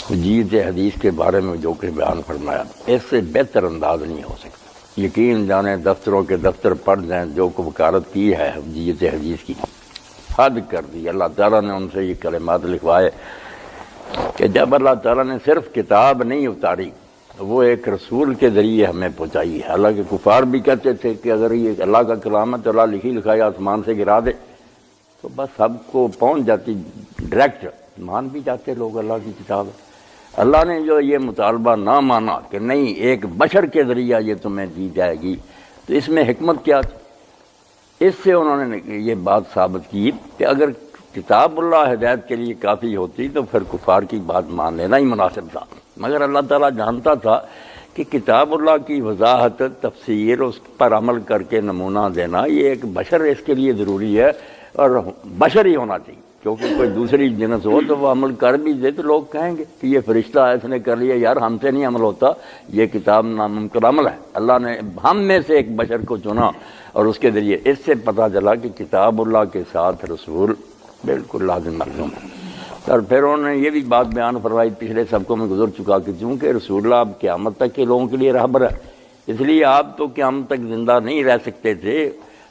حجیت حدیث کے بارے میں جو کہ بیان فرمایا، اس سے بہتر انداز نہیں ہو سکتا۔ یقین جانے دفتروں کے دفتر پڑھ جائیں، جو کو وکالت کی ہے حجیت حدیث کی، حد کر دی۔ اللہ تعالیٰ نے ان سے یہ کلمات لکھوائے کہ جب اللہ تعالیٰ نے صرف کتاب نہیں اتاری، وہ ایک رسول کے ذریعے ہمیں پہنچائی ہے۔ حالانکہ کفار بھی کہتے تھے کہ اگر یہ اللہ کا کلام ہے تو اللہ لکھی لکھائی آسمان سے گرا دے تو بس سب کو پہنچ جاتی، ڈائریکٹ مان بھی جاتے لوگ اللہ کی کتاب ہے۔ اللہ نے جو یہ مطالبہ نہ مانا کہ نہیں ایک بشر کے ذریعہ یہ تمہیں دی جائے گی، تو اس میں حکمت کیا تھی؟ اس سے انہوں نے یہ بات ثابت کی کہ اگر کتاب اللہ ہدایت کے لیے کافی ہوتی تو پھر کفار کی بات مان لینا ہی مناسب تھا، مگر اللہ تعالیٰ جانتا تھا کہ کتاب اللہ کی وضاحت، تفسیر، اس پر عمل کر کے نمونہ دینا، یہ ایک بشر اس کے لیے ضروری ہے، اور بشر ہی ہونا چاہیے، کیونکہ کوئی دوسری جنس ہو تو وہ عمل کر بھی دے تو لوگ کہیں گے کہ یہ فرشتہ ہے، اس نے کر لیا، یار ہم سے نہیں عمل ہوتا، یہ کتاب ناممکن عمل ہے۔ اللہ نے ہم میں سے ایک بشر کو چنا اور اس کے ذریعے اس سے پتہ چلا کہ کتاب اللہ کے ساتھ رسول بالکل لازم ملزوم ہے۔ اور پھر انہوں نے یہ بھی بات بیان فرمائی، پچھلے سبقوں میں گزر چکا کہ چونکہ رسول اللہ اب قیامت تک کے لوگوں کے لیے رہبر ہے، اس لیے آپ تو قیامت تک زندہ نہیں رہ سکتے تھے۔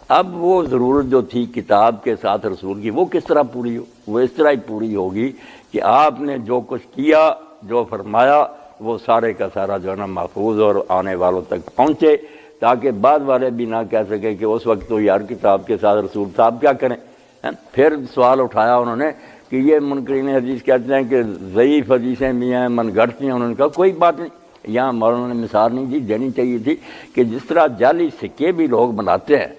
اب وہ ضرورت جو تھی کتاب کے ساتھ رسول کی، وہ کس طرح پوری ہو؟ وہ اس طرح ہی پوری ہوگی کہ آپ نے جو کچھ کیا، جو فرمایا، وہ سارے کا سارا جو ہے نا محفوظ اور آنے والوں تک پہنچے، تاکہ بعد والے بھی نہ کہہ سکیں کہ اس وقت تو یار کتاب کے ساتھ رسول صاحب کیا کریں۔ پھر سوال اٹھایا انہوں نے کہ یہ منکرین حدیث کہتے ہیں کہ ضعیف حدیثیں بھی ہیں، من گھڑت ہیں۔ انہوں نے کہا کوئی بات نہیں، یہاں مولانا نے مثال نہیں دی، دینی چاہیے تھی کہ جس طرح جعلی سکے بھی لوگ بناتے ہیں،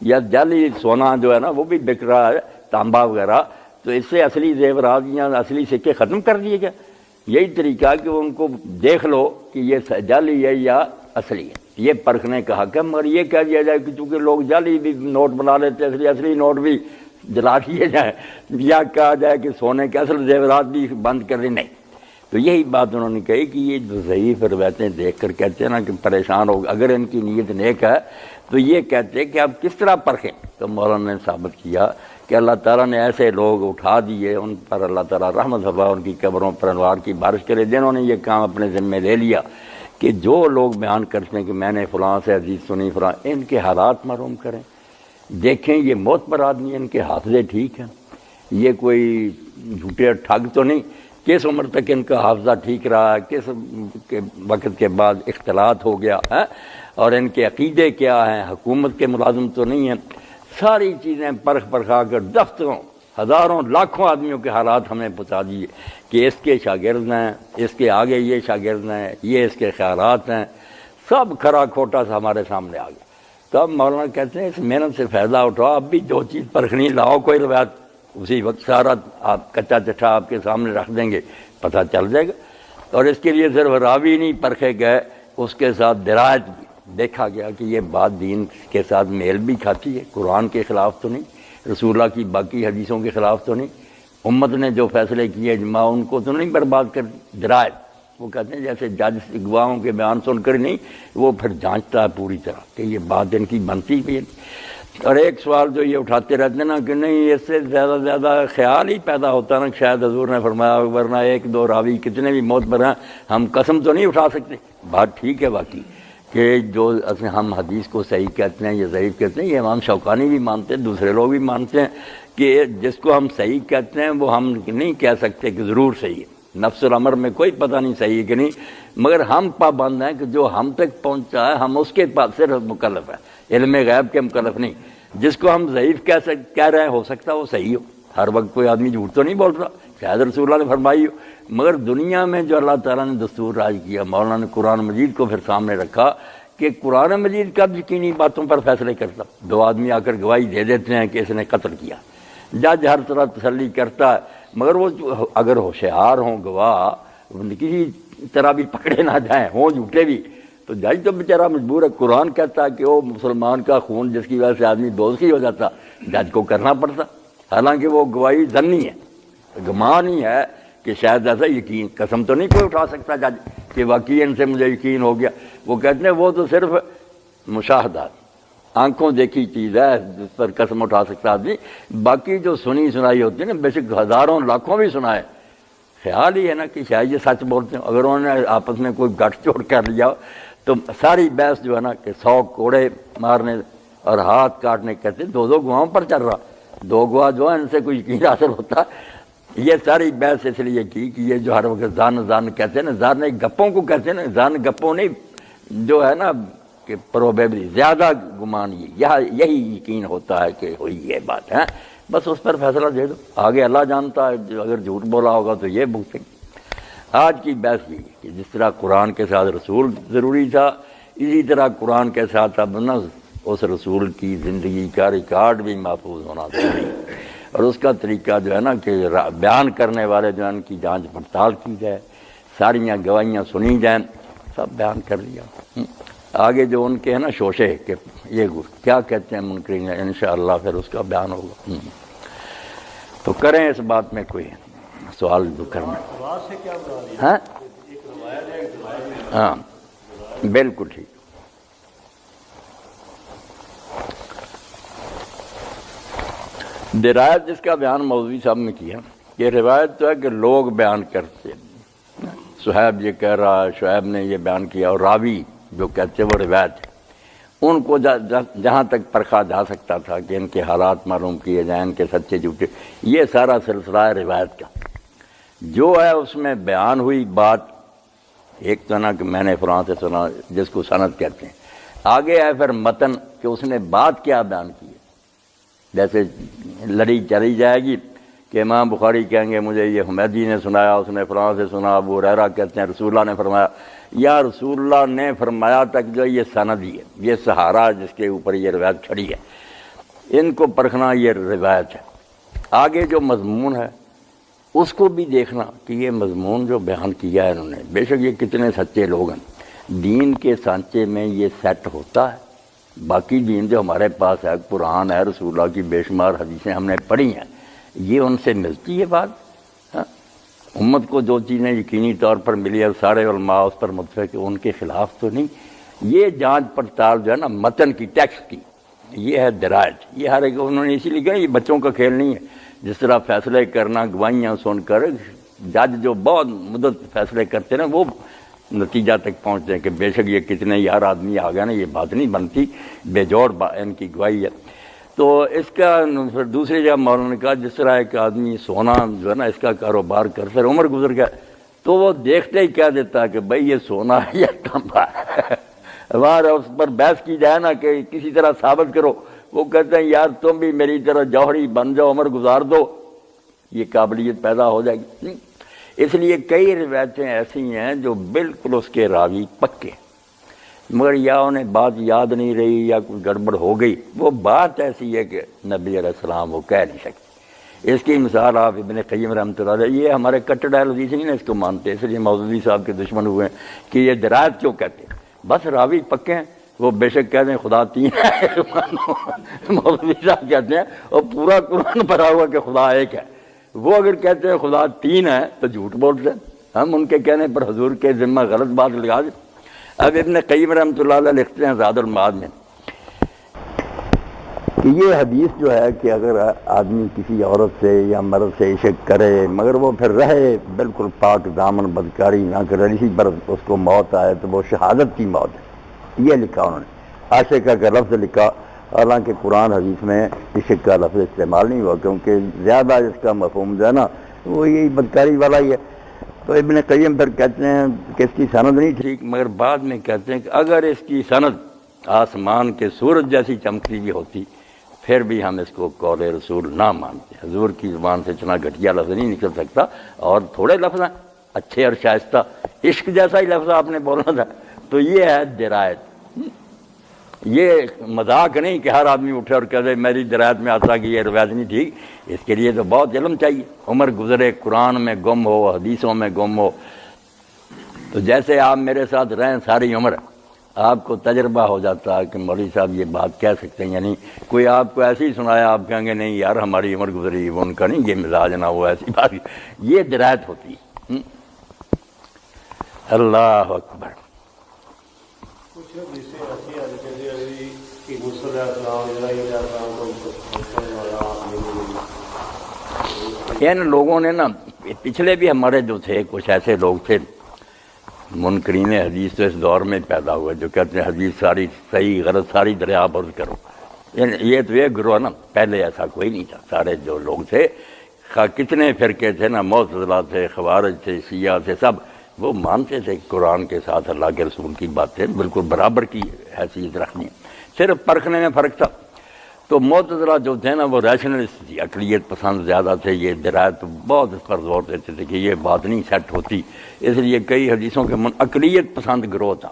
یا جعلی سونا جو ہے نا وہ بھی بک رہا ہے، تانبا وغیرہ، تو اس سے اصلی زیورات یا اصلی سکے ختم کر دیے گئے۔ یہی طریقہ کہ ان کو دیکھ لو کہ یہ جعلی ہے یا اصلی ہے، یہ پرکھنے کا حق ہے، مگر یہ کہہ دیا جائے کہ چونکہ لوگ جعلی بھی نوٹ بنا لیتے ہیں، اصلی نوٹ بھی جلا دیے جائے، یا کہا جائے کہ سونے کے اصل زیورات بھی بند کر دیں، نہیں۔ تو یہی بات انہوں نے کہی کہ یہ جو ضعیف روایتیں دیکھ کر کہتے ہیں نا کہ پریشان ہو، اگر ان کی نیت نیک ہے تو یہ کہتے ہیں کہ آپ کس طرح پرکھیں؟ تو مولانا نے ثابت کیا کہ اللہ تعالیٰ نے ایسے لوگ اٹھا دیے، ان پر اللہ تعالیٰ رحمت فرما، ان کی قبروں پر انوار کی بارش کرے، جنہوں نے یہ کام اپنے ذمے لے لیا کہ جو لوگ بیان کرتے ہیں کہ میں نے فلاں سے حدیث سنی فلاں، ان کے حالات معلوم کریں، دیکھیں یہ معتبر آدمی، ان کے حافظے ٹھیک ہیں، یہ کوئی جھوٹے ٹھگ تو نہیں، کس عمر تک ان کا حافظہ ٹھیک رہا ہے، کس وقت کے بعد اختلاط ہو گیا ہے، اور ان کے عقیدے کیا ہیں، حکومت کے ملازم تو نہیں ہیں۔ ساری چیزیں پرکھ پرکھا کر دفتروں، ہزاروں لاکھوں آدمیوں کے حالات ہمیں بتا دیے کہ اس کے شاگرد ہیں، اس کے آگے یہ شاگرد ہیں، یہ اس کے خیالات ہیں، سب کھرا کھوٹا سا ہمارے سامنے آ گیا۔ تو اب مولانا کہتے ہیں اس محنت سے فائدہ اٹھاؤ، اب بھی جو چیز پرکھنی لاؤ، کوئی روایت اسی وقت سارا آپ کچا چٹھا آپ کے سامنے رکھ دیں گے، پتہ چل جائے گا۔ اور اس کے لیے صرف راوی نہیں پرکھے گئے، اس کے ساتھ درایت بھی دیکھا گیا کہ یہ بات دین کے ساتھ میل بھی کھاتی ہے، قرآن کے خلاف تو نہیں، رسول اللہ کی باقی حدیثوں کے خلاف تو نہیں، امت نے جو فیصلے کیے اجماع ان کو تو نہیں برباد کر دی۔ درایت وہ کہتے ہیں جیسے جج گواہوں کے بیان سن کر نہیں، وہ پھر جانچتا ہے پوری طرح کہ یہ بات ان کی بنتی بھی ہے۔ اور ایک سوال جو یہ اٹھاتے رہتے ہیں نا کہ نہیں اس سے زیادہ خیال ہی پیدا ہوتا نا، شاید حضور نے فرمایا ورنہ ایک دو راوی کتنے بھی معتبر ہیں ہم قسم تو نہیں اٹھا سکتے۔ بات ٹھیک ہے واقعی کہ جو ہم حدیث کو صحیح کہتے ہیں یا ضعیف کہتے ہیں، یہ امام شوکانی بھی مانتے ہیں، دوسرے لوگ بھی مانتے ہیں کہ جس کو ہم صحیح کہتے ہیں وہ ہم نہیں کہہ سکتے کہ ضرور صحیح ہے، نفس الامر میں کوئی پتہ نہیں صحیح ہے کہ نہیں، مگر ہم پابند ہیں کہ جو ہم تک پہنچا ہے ہم اس کے پاس صرف مکلف ہیں، علم غیب کے مکلف نہیں۔ جس کو ہم ضعیف کہہ رہے ہیں ہو سکتا ہے وہ صحیح ہو، ہر وقت کوئی آدمی جھوٹ تو نہیں بول رہا، شاید رسول اللہ نے فرمائی ہو، مگر دنیا میں جو اللہ تعالیٰ نے دستور راج کیا، مولانا نے قرآن مجید کو پھر سامنے رکھا کہ قرآن مجید کب یقینی باتوں پر فیصلے کرتا، دو آدمی آ کر گواہی دے دیتے ہیں کہ اس نے قتل کیا، جج ہر طرح تسلی کرتا ہے، مگر وہ اگر ہوشیار ہوں گواہ کسی طرح بھی پکڑے نہ جائیں، ہوں جھوٹے بھی، تو جج تو بیچارہ مجبور ہے۔ قرآن کہتا ہے کہ وہ مسلمان کا خون جس کی وجہ سے آدمی دوزخی ہو جاتا، جج کو کرنا پڑتا، حالانکہ وہ گواہی ظنی ہے، گمان ہی ہے کہ شاید ایسا، یقین قسم تو نہیں کوئی اٹھا سکتا جج کہ واقعی ان سے مجھے یقین ہو گیا۔ وہ کہتے ہیں وہ تو صرف مشاہدات، آنکھوں دیکھی چیز ہے جس پر قسم اٹھا سکتا آدمی، باقی جو سنی سنائی ہوتی ہے نا، بے شک ہزاروں لاکھوں بھی سنائے، خیال ہی ہے نا کہ شاید یہ سچ بولتے ہیں. اگر انہوں نے آپس میں کوئی گٹھ چوٹ کر لیا تو ساری بحث جو ہے نا کہ 100 کوڑے مارنے اور ہاتھ کاٹنے کہتے 2 گواہوں پر چل رہا. 2 گواہ جو ہیں ان سے کوئی یقین حاصل ہوتا. یہ ساری بحث اس لیے کی کہ یہ جو ہر وقت زن کہتے ہیں نا، زن گپوں کو کہتے ہیں نا، زن گپوں نہیں، جو ہے نا کہ پروبیبلی زیادہ گمان یہی یقین ہوتا ہے کہ ہوئی یہ بات ہے. بس اس پر فیصلہ دے دو، آگے اللہ جانتا ہے. اگر جھوٹ بولا ہوگا تو یہ بھگتیں گے. آج کی بحث یہ ہے کہ جس طرح قرآن کے ساتھ رسول ضروری تھا، اسی طرح قرآن کے ساتھ اب نا اس رسول کی زندگی کا ریکارڈ بھی محفوظ ہونا ضروری ہے. اور اس کا طریقہ جو ہے نا کہ بیان کرنے والے جو ہیں ان کی جانچ پڑتال کی جائے، ساریاں گواہیاں سنی جائیں. سب بیان کر لیا. آگے جو ان کے ہیں نا شوشے کہ یہ کیا کہتے ہیں منکرین، انشاءاللہ پھر اس کا بیان ہوگا. تو کریں اس بات میں کوئی سوال جو کرنا. ہاں ہاں بالکل ٹھیک. درایت جس کا بیان مولوی صاحب نے کیا، یہ روایت تو ہے کہ لوگ بیان کرتے. صہیب یہ کہہ رہا ہے، شعیب نے یہ بیان کیا، اور راوی جو کہتے وہ روایت ہے. ان کو جہاں تک پرکھا جا سکتا تھا کہ ان کے حالات معلوم کیے جائیں، ان کے سچے جھوٹے، یہ سارا سلسلہ ہے روایت کا. جو ہے اس میں بیان ہوئی بات، ایک تو نا کہ میں نے فلاں سے سنا، جس کو سند کہتے ہیں. آگے ہے پھر متن کہ اس نے بات کیا بیان کی ہے. جیسے لڑی چلی جائے گی کہ امام بخاری کہیں گے مجھے یہ حمیدی نے سنایا، اس نے فلاں سے سنا. ابو ہریرہ کہتے ہیں رسول اللہ نے فرمایا. یا رسول اللہ نے فرمایا تک جو یہ سند ہی ہے، یہ سہارا جس کے اوپر یہ روایت کھڑی ہے. ان کو پرکھنا یہ روایت ہے. آگے جو مضمون ہے اس کو بھی دیکھنا کہ یہ مضمون جو بیان کیا ہے انہوں نے، بے شک یہ کتنے سچے لوگ ہیں. دین کے سانچے میں یہ سیٹ ہوتا ہے. باقی دین جو ہمارے پاس ہے، قرآن ہے، رسول اللہ کی بے شمار حدیثیں ہم نے پڑھی ہیں، یہ ان سے ملتی ہے بات. امت کو جو چیزیں یقینی طور پر ملی ہے سارے علماء اس پر متفق، ان کے خلاف تو نہیں. یہ جانچ پڑتال جو ہے نا متن کی، ٹیکسٹ کی، یہ ہے درایت. یہ ہر ایک انہوں نے اسی لیے کہا یہ بچوں کا کھیل نہیں ہے. جس طرح فیصلے کرنا گواہیاں سن کر جج جو بہت مدت فیصلے کرتے ہیں وہ نتیجہ تک پہنچتے ہیں کہ بے شک یہ کتنے یار آدمی آ گیا نا، یہ بات نہیں بنتی، بے جوڑ ان کی گواہی ہے. تو اس کا پھر دوسری جگہ مولانا نے کہا جس طرح ایک آدمی سونا جو ہے نا اس کا کاروبار کرتے عمر گزر گیا تو وہ دیکھتے ہی کہہ دیتا ہے کہ بھائی یہ سونا ہے یا تانبا ہے. وہاں اس پر بحث کی جائے نا کہ کسی طرح ثابت کرو، وہ کہتے ہیں یار تم بھی میری طرح جوہری بن جاؤ، عمر گزار دو، یہ قابلیت پیدا ہو جائے گی. اس لیے کئی روایتیں ایسی ہیں جو بالکل اس کے راوی پکے، مگر یا انہیں بات یاد نہیں رہی یا کوئی گڑبڑ ہو گئی. وہ بات ایسی ہے کہ نبی علیہ السلام وہ کہہ نہیں سکتے. اس کی مثال آپ ابن قیم رحمۃ اللہ علیہ، یہ ہمارے کٹڑ اہل حدیث نہیں نا اس کو مانتے، اس لیے مولوی صاحب کے دشمن ہوئے ہیں کہ یہ درایت کیوں کہتے ہیں. بس راوی پکے ہیں، وہ بے شک کہتے ہیں خدا 3 ہے. مولوی صاحب کہتے ہیں اور پورا قرآن بھرا ہوا کہ خدا ایک ہے. وہ اگر کہتے ہیں خدا 3 ہے تو جھوٹ بولتے ہیں. ہم ان کے کہنے پر حضور کے ذمہ غلط بات لگا دیں. اب ابن قیم رحمۃ اللہ علیہ لکھتے ہیں زاد المعاد میں کہ یہ حدیث جو ہے کہ اگر آدمی کسی عورت سے یا مرد سے عشق کرے مگر وہ پھر رہے بالکل پاک دامن، بدکاری نہ کرے، اسی پر اس کو موت آئے تو وہ شہادت کی موت ہے. یہ لکھا انہوں نے، عاشقہ کا لفظ لکھا. حالانکہ قرآن حدیث میں عشق کا لفظ استعمال نہیں ہوا کیونکہ زیادہ اس کا مفہوم جو ہے نا وہ یہی بدکاری والا ہی ہے. تو ابن قیم پھر کہتے ہیں کہ اس کی سند نہیں ٹھیک، مگر بعد میں کہتے ہیں کہ اگر اس کی سند آسمان کے سورج جیسی چمکتی ہوئی ہوتی پھر بھی ہم اس کو قول رسول نہ مانتے. حضور کی زبان سے اتنا گھٹیا لفظ نہیں نکل سکتا، اور تھوڑے لفظ ہیں اچھے اور شائستہ، عشق جیسا ہی لفظ آپ نے بولنا تھا. تو یہ ہے درایت. یہ مذاق نہیں کہ ہر آدمی اٹھے اور کہہ دے میری درایت میں آتا کہ یہ روایت نہیں ٹھیک. اس کے لیے تو بہت علم چاہیے. عمر گزرے، قرآن میں گم ہو، حدیثوں میں گم ہو. تو جیسے آپ میرے ساتھ رہیں ساری عمر، آپ کو تجربہ ہو جاتا ہے کہ مولوی صاحب یہ بات کہہ سکتے ہیں. یعنی کوئی آپ کو ایسے ہی سنایا آپ کہیں گے نہیں یار ہماری عمر گزری، وہ ان کا نہیں یہ مزاج نہ ہوا، ایسی بات. یہ درایت ہوتی ہے. اللہ اکبر. ان لوگوں نے نا پچھلے بھی ہمارے جو تھے کچھ ایسے لوگ تھے منکرین حدیث، تو اس دور میں پیدا ہوئے جو کہتے ہیں حدیث ساری صحیح غلط ساری دریا برد کرو. یہ تو ایک گروہ نا، پہلے ایسا کوئی نہیں تھا. سارے جو لوگ تھے کتنے فرقے تھے نا، معتزلہ تھے، خوارج تھے، شیعہ تھے، سب وہ مانتے تھے قرآن کے ساتھ اللہ کے رسول کی باتیں بالکل برابر کی حیثیت رکھنی ہے، صرف پرکھنے میں فرق تھا. تو معتزلہ جو تھے نا وہ ریشنلسٹ تھی، عقلیت پسند زیادہ تھے. یہ درایت بہت اس پر زور دیتے تھے کہ یہ بات نہیں سیٹ ہوتی، اس لیے کئی حدیثوں کے عقلیت پسند گروہ تھا.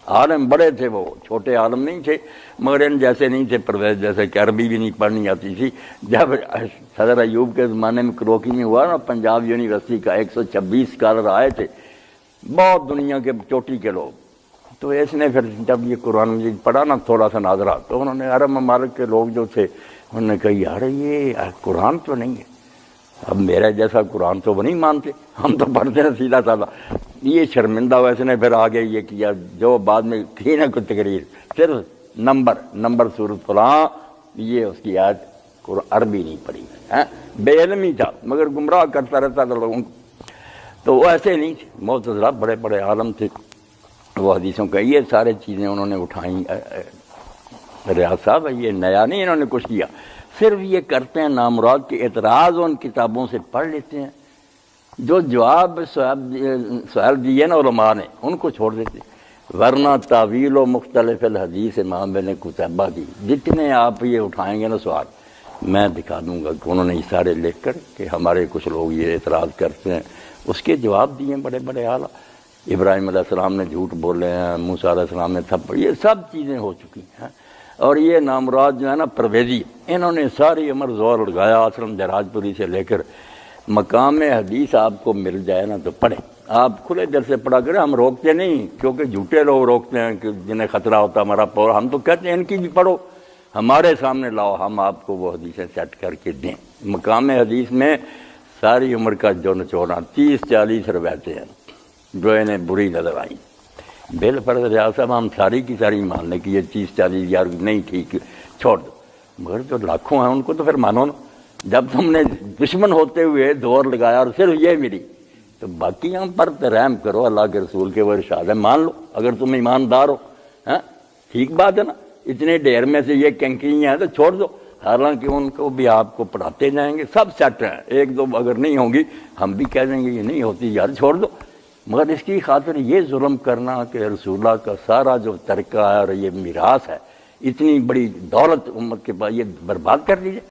عالم بڑے تھے، وہ چھوٹے عالم نہیں تھے، مگر ان جیسے نہیں تھے پرویز جیسے کہ عربی بھی نہیں پڑھنی آتی تھی. جب صدر ایوب کے زمانے میں کروکی میں ہوا نا، پنجاب یونیورسٹی کا 126 اسکالر آئے تھے، بہت دنیا کے چوٹی کے لوگ. تو اس نے پھر جب یہ قرآن مجید پڑھا نا تھوڑا سا ناظرہ، تو انہوں نے عرب ممالک کے لوگ جو تھے انہوں نے کہا یار یہ قرآن تو نہیں ہے، اب میرا جیسا قرآن تو وہ نہیں مانتے، ہم تو پڑھتے ہیں سیدھا سادہ. یہ شرمندہ ہوا، اس نے پھر آگے یہ کیا جو بعد میں کی نا کوئی تقریر، صرف نمبر صورت فلاں، یہ اس کی آیت عربی نہیں پڑھی ہے، بے علم ہی تھا مگر گمراہ کرتا رہتا تھا لوگوں کو. تو وہ ایسے نہیں تھے، معتزلہ بڑے بڑے عالم تھے. وہ حدیثوں کا یہ سارے چیزیں انہوں نے اٹھائیں. ریاض صاحب یہ نیا نہیں انہوں نے کچھ کیا، صرف یہ کرتے ہیں نامراد کے اعتراض ان کتابوں سے پڑھ لیتے ہیں، جو جواب سوال دیے نا علماء نے ان کو چھوڑ دیتے. ورنہ تعویل و مختلف الحدیث امام ابن قتیبہ کی جتنے آپ یہ اٹھائیں گے نا سوال، میں دکھا دوں گا کہ انہوں نے یہ سارے لکھ کر کہ ہمارے کچھ لوگ یہ اعتراض کرتے ہیں، اس کے جواب دیے بڑے بڑے اعلیٰ. ابراہیم علیہ السلام نے جھوٹ بولے ہیں، موسیٰ علیہ السلام نے تھپڑ، یہ سب چیزیں ہو چکی ہیں. اور یہ نامراد جو ہے نا پرویزی، انہوں نے ساری عمر زور لگایا اسلم جراج پوری سے لے کر مقام حدیث آپ کو مل جائے نا تو پڑھیں، آپ کھلے دل سے پڑھا کریں. ہم روکتے نہیں، کیونکہ جھوٹے لوگ روکتے ہیں کہ جنہیں خطرہ ہوتا ہمارا پور، ہم تو کہتے ہیں ان کی بھی پڑھو، ہمارے سامنے لاؤ، ہم آپ کو وہ حدیثیں سیٹ کر کے دیں. مقام حدیث میں ساری عمر کا جو نچوڑا 30-40 روایتیں ہیں جو انہیں بری نظر آئیں. بالفرض ریاض صاحب ہم ساری کی ساری مان لیں کہ یہ 30-40 یار نہیں ٹھیک چھوڑ دو، مگر جو لاکھوں ہیں ان کو تو پھر مانو نا. جب تم نے دشمن ہوتے ہوئے دور لگایا اور صرف یہ ملی تو باقی ہم پر رحم کرو، اللہ کے رسول کے وہ ارشاد ہے مان لو اگر تم ایماندار ہو. ٹھیک بات ہے نا، اتنے ڈھیر میں سے یہ کنکریاں ہیں تو چھوڑ دو. حالانکہ ان کو بھی آپ کو پڑھاتے جائیں گے، سب سیٹ ہیں، ایک دو اگر نہیں ہوں گی ہم بھی کہہ دیں گے یہ نہیں ہوتی یار چھوڑ دو. مگر اس کی خاطر یہ ظلم کرنا کہ رسول اللہ کا سارا جو ترکہ ہے اور یہ میراث ہے، اتنی بڑی دولت امت کے پاس، یہ برباد کر دیجیے.